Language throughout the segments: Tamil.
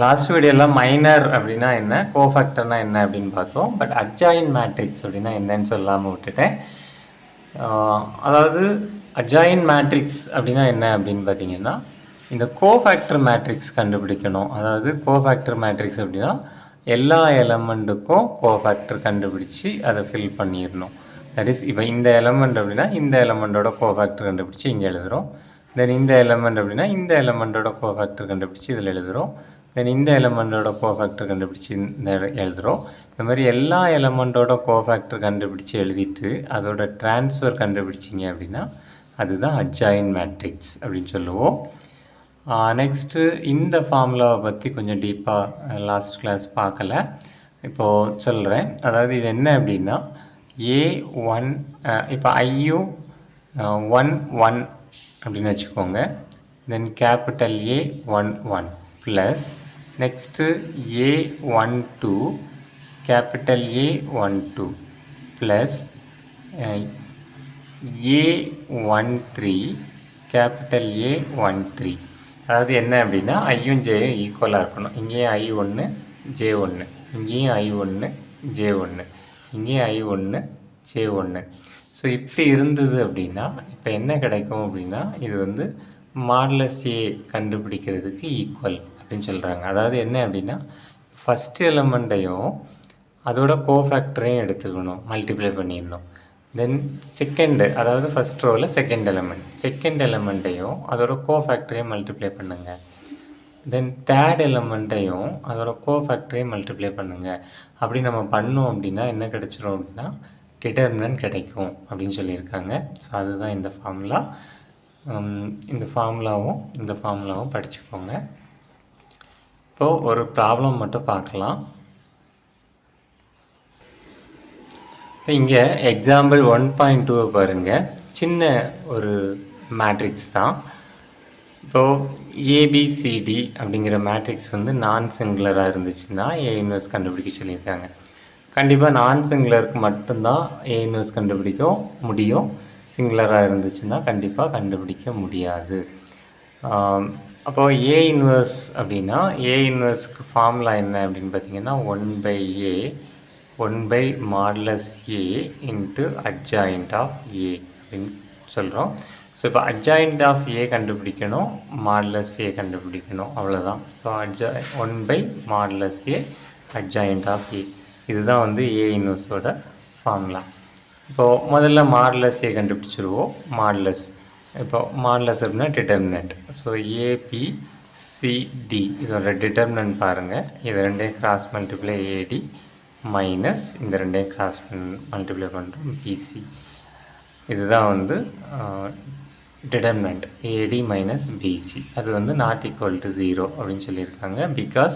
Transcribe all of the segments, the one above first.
லாஸ்ட் வீடியோவில் மைனர் அப்படின்னா என்ன, கோஃபேக்டர்னா என்ன அப்படின்னு பார்த்தோம். பட் அட்ஜாயின் மேட்ரிக்ஸ் அப்படின்னா என்னன்னு சொல்லாமல் விட்டுட்டேன். அதாவது அட்ஜாயின் மேட்ரிக்ஸ் அப்படின்னா என்ன அப்படின்னு பார்த்தீங்கன்னா, இந்த கோஃபேக்டர் மேட்ரிக்ஸ் கண்டுபிடிக்கணும். அதாவது கோஃபேக்டர் மேட்ரிக்ஸ் அப்படின்னா எல்லா எலமெண்ட்டுக்கும் கோஃபேக்டர் கண்டுபிடிச்சி அதை ஃபில் பண்ணிடணும். தட் இஸ் இப்போ இந்த எலமெண்ட் அப்படின்னா இந்த எலமெண்ட்டோட கோஃபேக்டர் கண்டுபிடிச்சி இங்கே எழுதுகிறோம். தென் இந்த எலமெண்ட் அப்படின்னா இந்த எலமெண்ட்டோட கோஃபேக்டர் கண்டுபிடிச்சி இதில் எழுதுகிறோம். தென் இந்த எலமெண்ட்டோட கோஃபேக்டர் கண்டுபிடிச்சி இந்த எழுதுகிறோம். இந்த மாதிரி எல்லா எலமெண்ட்டோட கோஃபேக்டர் கண்டுபிடிச்சி எழுதிட்டு அதோட ட்ரான்ஸ்ஃபர் கண்டுபிடிச்சிங்க அப்படின்னா அதுதான் அட்ஜாயின் மேட்ரிக்ஸ் அப்படின்னு சொல்லுவோம். நெக்ஸ்ட்டு இந்த ஃபார்முலாவை பற்றி கொஞ்சம் டீப்பாக லாஸ்ட் கிளாஸ் பார்க்கல, இப்போது சொல்கிறேன். அதாவது இது என்ன அப்படின்னா A1 இப்போ ஐயும் 1 அப்படின்னு வச்சுக்கோங்க. Then capital A11 plus next A12 capital A12 plus A13 capital A13. அதாவது என்ன அப்படின்னா ஐயும் ஜேயும் ஈக்குவலாக இருக்கணும். இங்கேயும் I1 J1, இங்கேயும் I1 J1, இங்கேயும் I1 J1. ஸோ இப்படி இருந்தது அப்படின்னா இப்போ என்ன கிடைக்கும் அப்படின்னா இது வந்து மாடுலஸ் A கண்டுபிடிக்கிறதுக்கு ஈக்குவல் அப்படின்னு சொல்கிறாங்க. அதாவது என்ன அப்படின்னா ஃபஸ்ட் எலமெண்ட்டையும் அதோட கோஃபேக்டரையும் எடுத்துக்கணும், மல்டிப்ளை பண்ணிடணும். தென் செகண்டு, அதாவது ஃபஸ்ட் ரோவில் செகண்ட் எலமெண்ட்டையும் அதோட கோஃபேக்டரையும் மல்டிப்ளை பண்ணுங்கள். தென் தேர்ட் எலமெண்ட்டையும் அதோட கோஃபேக்டரையும் மல்டிப்ளை பண்ணுங்கள். அப்படி நம்ம பண்ணோம் அப்படின்னா என்ன கிடைச்சிரும் அப்படின்னா டிட்டர்மினன்ட் கிடைக்கும் அப்படின்னு சொல்லியிருக்காங்க. ஸோ அதுதான் இந்த ஃபார்முலா. இந்த ஃபார்முலாவும் படிச்சுக்கோங்க. இப்போது ஒரு ப்ராப்ளம் மட்டும் பார்க்கலாம். இப்போ இங்கே எக்ஸாம்பிள் 1.2 பாருங்கள். சின்ன ஒரு மேட்ரிக்ஸ் தான். இப்போது ஏபிசிடி அப்படிங்கிற மேட்ரிக்ஸ் வந்து நான் சிங்குலராக இருந்துச்சுன்னா ஏ இன்வெர்ஸ் கண்டுபிடிக்க சொல்லியிருக்காங்க. கண்டிப்பாக நான் சிங்குலருக்கு மட்டும்தான் ஏ இன்வெர்ஸ் கண்டுபிடிக்க முடியும். சிங்குலராக இருந்துச்சுன்னா கண்டிப்பாக கண்டுபிடிக்க முடியாது. அப்போது ஏ இன்வெர்ஸ் அப்படின்னா ஏ இன்வெர்ஸ்க்கு ஃபார்முலா என்ன அப்படின்னு பார்த்தீங்கன்னா 1/A 1/mod A into adjoint of A அப்படின்னு சொல்கிறோம். ஸோ இப்போ அட்ஜாயிண்ட் ஆஃப் ஏ கண்டுபிடிக்கணும், மாடுலஸ் ஏ கண்டுபிடிக்கணும், அவ்வளோதான். So 1/mod A adjoint of A, இதுதான் வந்து ஏ இன்வெர்ஸோட ஃபார்முலா. இப்போது முதல்ல மாடுலஸ் ஏ கண்டுபிடிச்சிருவோம். மாடுலஸ் அப்படின்னா டிட்டர்மினன்ட். ஸோ ஏபிசிடி இதோட டிட்டர்மினன்ட் பாருங்கள். இது ரெண்டையும் கிராஸ் மல்டிப்ளை ஏடி மைனஸ் இந்த ரெண்டையும் கிராஸ் மல்டிப்ளை பண்ணுறோம் பிசி. இதுதான் வந்து டிட்டர்மினன்ட் ஏடி மைனஸ் பிசி. அது வந்து நாட் ஈக்குவல் டு 0 அப்படின்னு சொல்லியிருக்காங்க. பிகாஸ்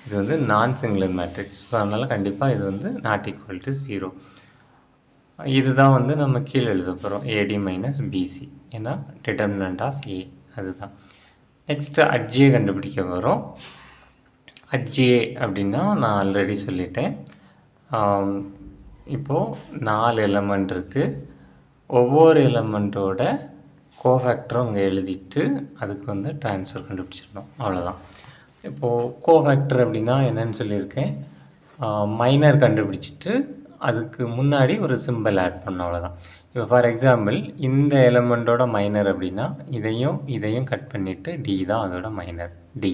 இது வந்து நான் சிங்குலர் மேட்ரிக்ஸ். ஸோ அதனால் கண்டிப்பாக இது வந்து நாட் ஈக்குவல் டு 0. இதுதான் வந்து நம்ம கீழே எழுத போகிறோம் ஏடி மைனஸ் பிசி, ஏன்னா டிட்டர்மினன்ட் ஆஃப் ஏ அதுதான். நெக்ஸ்ட்டு அட்ஜிஏ கண்டுபிடிக்க வரும். அட்ஜிஏ அப்படின்னா நான் ஆல்ரெடி சொல்லிட்டேன். இப்போது 4 எலமெண்ட் இருக்குது. ஒவ்வொரு எலமெண்ட்டோட கோஃபேக்டரும் இங்கே எழுதிட்டு அதுக்கு வந்து ட்ரான்ஸ்ஃபர் கண்டுபிடிச்சிடணும், அவ்வளோதான். இப்போது கோஃபேக்டர் அப்படின்னா என்னன்னு சொல்லியிருக்கேன். மைனர் கண்டுபிடிச்சிட்டு அதுக்கு முன்னாடி ஒரு சிம்பிள் ஆட் பண்ணணும், அவ்வளோதான். இப்போ ஃபார் எக்ஸாம்பிள் இந்த எலமெண்ட்டோட மைனர் அப்படின்னா இதையும் கட் பண்ணிவிட்டு டி தான் அதோட மைனர், டி.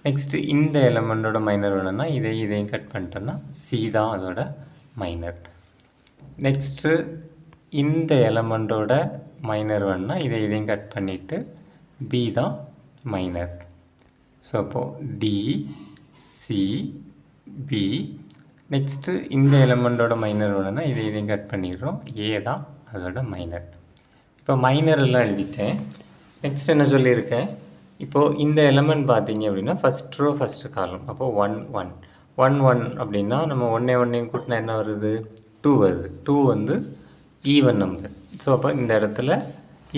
நெக்ஸ்ட்டு இந்த எலமெண்ட்டோட மைனர் வேணும்னா இதையும் கட் பண்ணிட்டோன்னா சி தான் அதோட மைனர். நெக்ஸ்ட்டு இந்த எலமெண்ட்டோட மைனர் வேணும்னா இதையும் கட் பண்ணிவிட்டு பி தான் மைனர். ஸோ அப்போது டி சி பி. நெக்ஸ்ட்டு இந்த எலமெண்ட்டோட மைனர் வேணும்னா இதையும் கட் பண்ணிடுறோம், ஏ தான் அதோட மைனர். இப்போ மைனர் எல்லாம் எழுதிட்டேன். நெக்ஸ்ட் என்ன சொல்லியிருக்கேன், இப்போது இந்த எலமெண்ட் பார்த்தீங்க அப்படின்னா ஃபஸ்ட் ரோ ஃபஸ்ட்டு காலம். அப்போது 1 அப்படின்னா நம்ம ஒன்றையும் கூட்டினா என்ன வருது, 2 வருது. 2 வந்து ஈவன் நம்பர். ஸோ அப்போ இந்த இடத்துல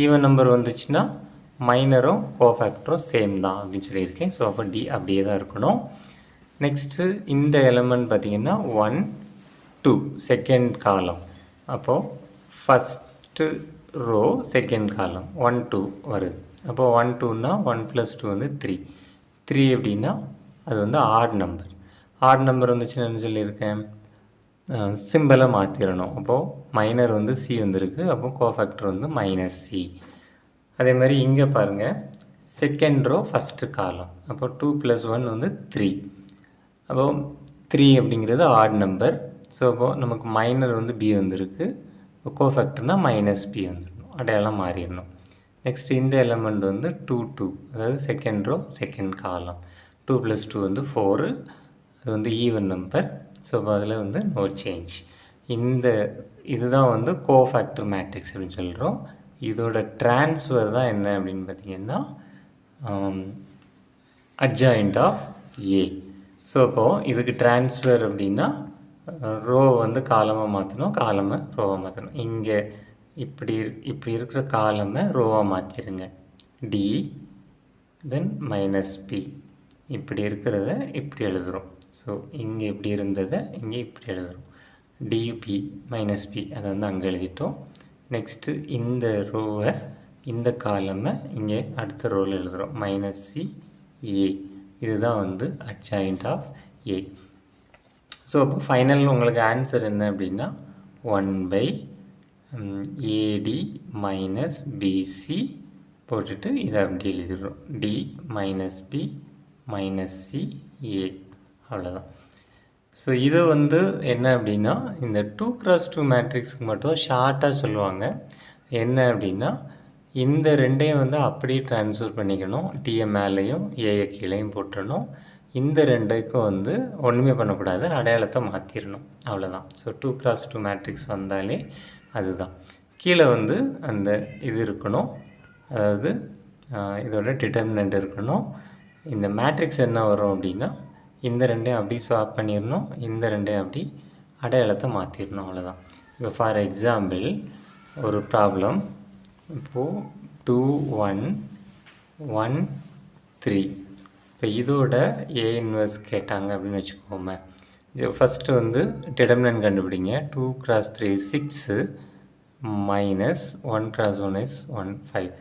ஈவன் நம்பர் வந்துச்சுன்னா மைனரும் கோஃபேக்டரும் சேம் தான் அப்படின்னு சொல்லியிருக்கேன். ஸோ அப்போ டி அப்படியே தான் இருக்கணும். நெக்ஸ்ட்டு இந்த எலமெண்ட் பார்த்திங்கன்னா 1 2 செகண்ட் காலம். அப்போது ஃபஸ்ட்டு ரோ செகண்ட் காலம் 1 2 வருது. அப்போது 1 2னா 1 + 2 வந்து 3 எப்படின்னா அது வந்து ஆட் நம்பர். ஆட் நம்பர் வந்துச்சுன்னா என்ன சொல்லியிருக்கேன், சிம்பிளை மாற்றிடணும். அப்போது மைனர் வந்து சி வந்திருக்கு, அப்போது கோஃபேக்டர் வந்து -c. அதே மாதிரி இங்கே பாருங்கள், செகண்ட் ரோ ஃபஸ்ட்டு காலம், அப்போ 2 + 1 வந்து 3. அப்போது 3 அப்படிங்கிறது ஆட் நம்பர். ஸோ அப்போது நமக்கு மைனர் வந்து பி வந்திருக்கு, இப்போ கோஃபேக்டர்னால் -b வந்துடணும், அடையாளம் மாறிடணும். நெக்ஸ்ட் இந்த எலமெண்ட் வந்து 2 2, அதாவது செகண்ட் ரோ செகண்ட் காலம். 2 + 2 வந்து 4, அது வந்து ஈவன் நம்பர். ஸோ அப்போ அதில் வந்து நோ சேஞ்ச். இதுதான் வந்து கோஃபேக்டர் மேட்ரிக்ஸ் அப்படின்னு சொல்கிறோம். இதோட ட்ரான்ஸ்ஃபர் தான் என்ன அப்படின்னு பார்த்தீங்கன்னா அட்ஜாயிண்ட் ஆஃப் ஏ. ஸோ அப்போது இதுக்கு ட்ரான்ஸ்ஃபர் அப்படின்னா ரோ வந்து காலமாக மாற்றணும், காலமை ரோவாக மாற்றணும். இங்கே இப்படி இருக்கிற காலமை ரோவாக மாற்றிடுங்க, டி தென் -p. இப்படி இருக்கிறத இப்படி எழுதுகிறோம். ஸோ இங்கே இப்படி இருந்ததை இங்கே இப்படி எழுதுகிறோம், டிபி -p, அதை வந்து அங்கே எழுதிட்டோம். நெக்ஸ்ட்டு இந்த ரோவை இந்த காலமை இங்கே அடுத்த ரோவில் எழுதுகிறோம், -c a. இதுதான் வந்து அட்ஜாயிண்ட் ஆஃப் ஏ. ஸோ அப்போ ஃபைனல் உங்களுக்கு ஆன்சர் என்ன அப்படின்னா 1/AD - BC போட்டுட்டு இதை அப்படி எழுதிடுறோம், D - B - C A. அவ்வளோதான். ஸோ இது வந்து என்ன அப்படின்னா இந்த 2x2 மேட்ரிக்ஸுக்கு மட்டும் ஷார்ட்டாக சொல்லுவாங்க. என்ன அப்படின்னா இந்த ரெண்டையும் வந்து அப்படியே ட்ரான்ஸ்ஃபர் பண்ணிக்கணும், டியை மேலேயும் ஏயை கீழேயும் போட்டுடணும். இந்த ரெண்டுக்கும் வந்து ஒன்றுமே பண்ணக்கூடாது, அடையாளத்தை மாற்றிடணும், அவ்வளோதான். ஸோ 2x2 மேட்ரிக்ஸ் வந்தாலே அதுதான். கீழே வந்து அந்த இது இருக்கணும், அதாவது இதோட டிட்டர்மினன்ட் இருக்கணும். இந்த மேட்ரிக்ஸ் என்ன வரும் அப்படின்னா இந்த ரெண்டையும் அப்படி ஸ்வாப் பண்ணிடணும், இந்த ரெண்டையும் அப்படி அடையாளத்தை மாற்றிடணும், அவ்வளோதான். இப்போ ஃபார் எக்ஸாம்பிள் ஒரு ப்ராப்ளம், இப்போது 2 1 1 3. இப்போ இதோட ஏ இன்வெர்ஸ் கேட்டாங்க அப்படின்னு வச்சுக்கோமே. ஃபஸ்ட்டு வந்து டிட்டர்மினன்ட் கண்டுபிடிங்க. 2 × 3 6 -1 × 1 is 1 5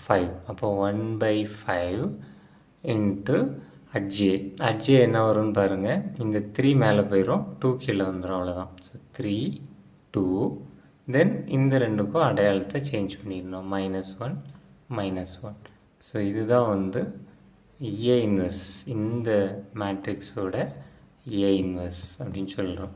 5. அப்போ 1/5 இன்ட்டு அட்ஜே என்ன வரும்னு பாருங்கள், இந்த 3 மேலே போயிடும், 2 கீழே வந்துடும், அவ்வளோதான். ஸோ 3 2, தென் இந்த ரெண்டுக்கும் அடையாளத்தை சேஞ்ச் பண்ணிடணும், -1 -1. ஸோ இதுதான் வந்து ஏ இன்வெர்ஸ், இந்த மேட்ரிக்ஸோட ஏ இன்வெர்ஸ் அப்படின்னு சொல்கிறோம்.